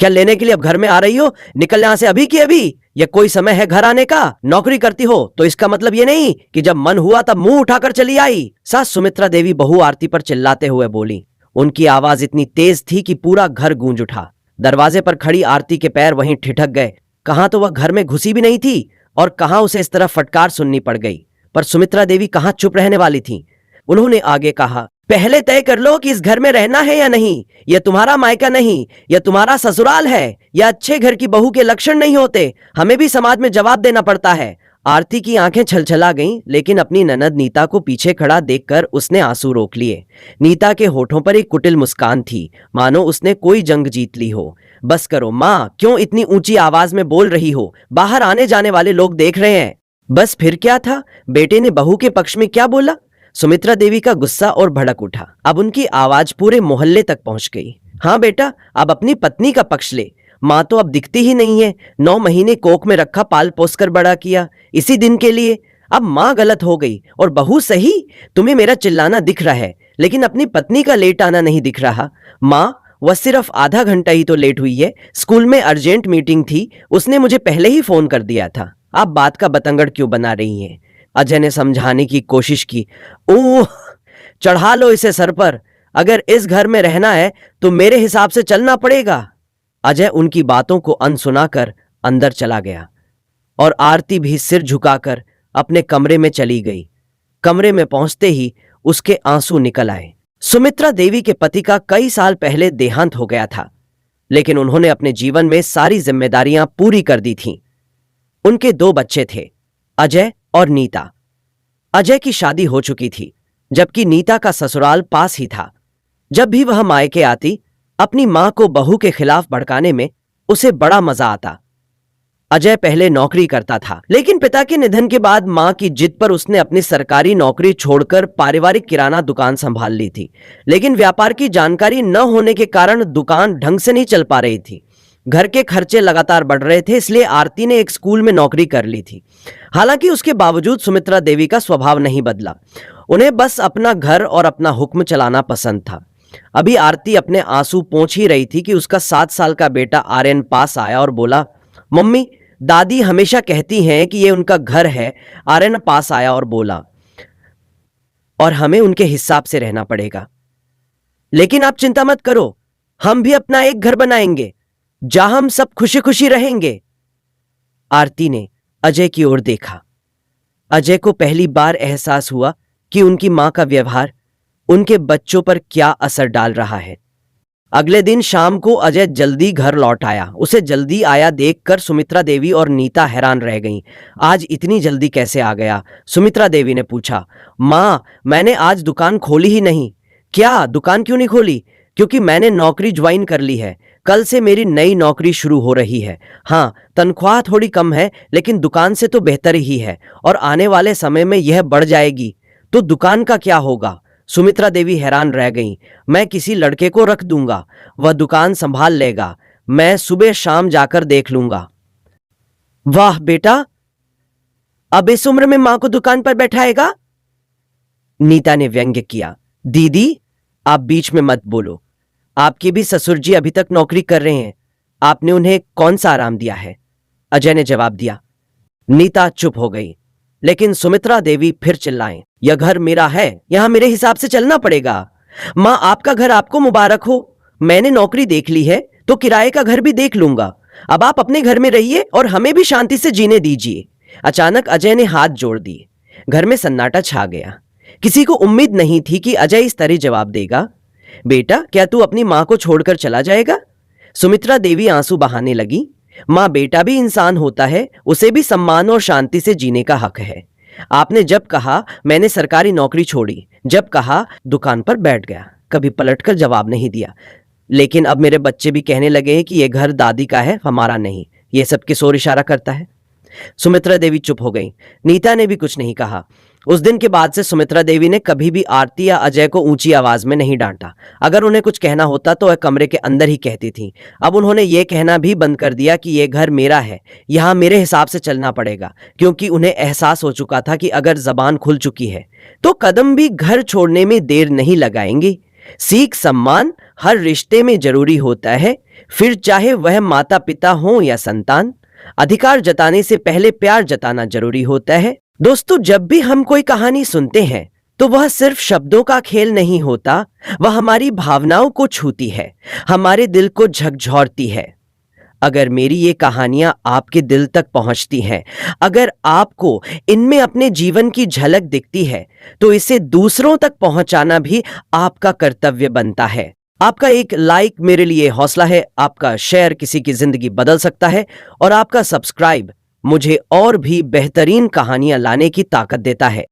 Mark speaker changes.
Speaker 1: क्या लेने के लिए अब घर में आ रही हो? निकल यहां से अभी की अभी। यह कोई समय है घर आने का? नौकरी करती हो तो इसका मतलब ये नहीं कि जब मन हुआ तब मुंह उठाकर चली आई। सास सुमित्रा देवी बहू आरती पर चिल्लाते हुए बोली। उनकी आवाज इतनी तेज थी कि पूरा घर गूंज उठा। दरवाजे पर खड़ी आरती के पैर वहीं ठिठक गए। कहां तो वह घर में घुसी भी नहीं थी और कहां उसे इस तरह फटकार सुननी पड़ गई। पर सुमित्रा देवी कहां चुप रहने वाली थी। उन्होंने आगे कहा, पहले तय कर लो कि इस घर में रहना है या नहीं। यह तुम्हारा मायका नहीं, यह तुम्हारा ससुराल है। यह अच्छे घर की बहू के लक्षण नहीं होते। हमें भी समाज में जवाब देना पड़ता है। आरती की आंखें छलछला गईं, लेकिन अपनी ननद नीता को पीछे खड़ा देखकर उसने आंसू रोक लिए। नीता के होठों पर एक कुटिल मुस्कान थी, मानो उसने कोई जंग जीत ली हो। बस करो मां, क्यों इतनी ऊंची आवाज में बोल रही हो? बाहर आने जाने वाले लोग देख रहे हैं। बस फिर क्या था? बेटे ने बहू के पक्ष में क्या बोला? सुमित्रा देवी का गुस्सा और भड़क उठा। अब उनकी आवाज पूरे मोहल्ले तक पहुंच गई। हाँ बेटा, अब अपनी पत्नी का पक्ष ले। माँ तो अब दिखती ही नहीं है। 9 महीने कोख में रखा, पाल पोस कर बड़ा किया इसी दिन के लिए। अब माँ गलत हो गई और बहू सही। तुम्हें मेरा चिल्लाना दिख रहा है, लेकिन अपनी पत्नी का लेट आना नहीं दिख रहा। माँ, वह सिर्फ आधा घंटा ही तो लेट हुई है। स्कूल में अर्जेंट मीटिंग थी, उसने मुझे पहले ही फोन कर दिया था। आप बात का बतंगड़ क्यों बना रही हैं? अजय ने समझाने की कोशिश की। ओह, चढ़ा लो इसे सर पर। अगर इस घर में रहना है तो मेरे हिसाब से चलना पड़ेगा। अजय उनकी बातों को अनसुना कर अंदर चला गया और आरती भी सिर झुकाकर अपने कमरे में चली गई। कमरे में पहुंचते ही उसके आंसू निकल आए। सुमित्रा देवी के पति का कई साल पहले देहांत हो गया था, लेकिन उन्होंने अपने जीवन में सारी जिम्मेदारियां पूरी कर दी थीं। उनके 2 बच्चे थे, अजय और नीता। अजय की शादी हो चुकी थी, जबकि नीता का ससुराल पास ही था। जब भी वह मायके आती, अपनी मां को बहू के खिलाफ भड़काने में उसे बड़ा मजा आता। अजय पहले नौकरी करता था, लेकिन पिता के निधन के बाद मां की जिद पर उसने अपनी सरकारी नौकरी छोड़कर पारिवारिक किराना दुकान संभाल ली थी। लेकिन व्यापार की जानकारी न होने के कारण दुकान ढंग से नहीं चल पा रही थी। घर के खर्चे लगातार बढ़ रहे थे, इसलिए आरती ने एक स्कूल में नौकरी कर ली थी। हालांकि उसके बावजूद सुमित्रा देवी का स्वभाव नहीं बदला। उन्हें बस अपना घर और अपना हुक्म चलाना पसंद था। अभी आरती अपने आंसू पोंछ ही रही थी कि उसका 7 साल का बेटा आर्यन पास आया और बोला, मम्मी, दादी हमेशा कहती हैं कि ये उनका घर है। आर्यन पास आया और बोला, और हमें उनके हिसाब से रहना पड़ेगा। लेकिन आप चिंता मत करो, हम भी अपना एक घर बनाएंगे जहां हम सब खुशी खुशी रहेंगे। आरती ने अजय की ओर देखा। अजय को पहली बार एहसास हुआ कि उनकी मां का व्यवहार उनके बच्चों पर क्या असर डाल रहा है। अगले दिन शाम को अजय जल्दी घर लौट आया। उसे जल्दी आया देखकर सुमित्रा देवी और नीता हैरान रह गईं। आज इतनी जल्दी कैसे आ गया? सुमित्रा देवी ने पूछा। मां, मैंने आज दुकान खोली ही नहीं। क्या, दुकान क्यों नहीं खोली? क्योंकि मैंने नौकरी ज्वाइन कर ली है। कल से मेरी नई नौकरी शुरू हो रही है। हाँ, तनख्वाह थोड़ी कम है, लेकिन दुकान से तो बेहतर ही है, और आने वाले समय में यह बढ़ जाएगी। तो दुकान का क्या होगा? सुमित्रा देवी हैरान रह गईं। मैं किसी लड़के को रख दूंगा, वह दुकान संभाल लेगा। मैं सुबह शाम जाकर देख लूंगा। वाह बेटा, अब इस उम्र में मां को दुकान पर बैठाएगा? नीता ने व्यंग्य किया। दीदी, आप बीच में मत बोलो। आपके भी ससुर जी अभी तक नौकरी कर रहे हैं। आपने उन्हें कौन सा आराम दिया है? अजय ने जवाब दिया। नीता चुप हो गई, लेकिन सुमित्रा देवी फिर चिल्लाएं, यह घर मेरा है, यहां मेरे हिसाब से चलना पड़ेगा। मां, आपका घर आपको मुबारक हो। मैंने नौकरी देख ली है तो किराए का घर भी देख लूंगा। अब आप अपने घर में रहिए और हमें भी शांति से जीने दीजिए। अचानक अजय ने हाथ जोड़ दिए। घर में सन्नाटा छा गया। किसी को उम्मीद नहीं थी कि अजय इस तरह जवाब देगा। बेटा, क्या तू अपनी मां को छोड़कर चला जाएगा? सुमित्रा देवी आंसू बहाने लगी। मां, बेटा भी इंसान होता है, उसे भी सम्मान और शांति से जीने का हक है। आपने जब कहा मैंने सरकारी नौकरी छोड़ी, जब कहा दुकान पर बैठ गया, कभी पलटकर जवाब नहीं दिया। लेकिन अब मेरे बच्चे भी कहने लगे हैं कि यह घर दादी का है, हमारा नहीं। यह सब किस ओर इशारा करता है? सुमित्रा देवी चुप हो गई। नीता ने भी कुछ नहीं कहा। उस दिन के बाद से सुमित्रा देवी ने कभी भी आरती या अजय को ऊंची आवाज में नहीं डांटा। अगर उन्हें कुछ कहना होता तो वह कमरे के अंदर ही कहती थी। अब उन्होंने ये कहना भी बंद कर दिया कि यह घर मेरा है, यहाँ मेरे हिसाब से चलना पड़ेगा, क्योंकि उन्हें एहसास हो चुका था कि अगर जबान खुल चुकी है तो कदम भी घर छोड़ने में देर नहीं लगाएंगी। सीख सम्मान हर रिश्ते में जरूरी होता है, फिर चाहे वह माता पिता हो या संतान, अधिकार जताने से पहले प्यार जताना जरूरी होता है। दोस्तों, जब भी हम कोई कहानी सुनते हैं तो वह सिर्फ शब्दों का खेल नहीं होता, वह हमारी भावनाओं को छूती है, हमारे दिल को झकझोरती है। अगर मेरी ये कहानियां आपके दिल तक पहुंचती हैं, अगर आपको इनमें अपने जीवन की झलक दिखती है, तो इसे दूसरों तक पहुंचाना भी आपका कर्तव्य बनता है। आपका एक लाइक मेरे लिए हौसला है, आपका शेयर किसी की जिंदगी बदल सकता है, और आपका सब्सक्राइब मुझे और भी बेहतरीन कहानियां लाने की ताकत देता है।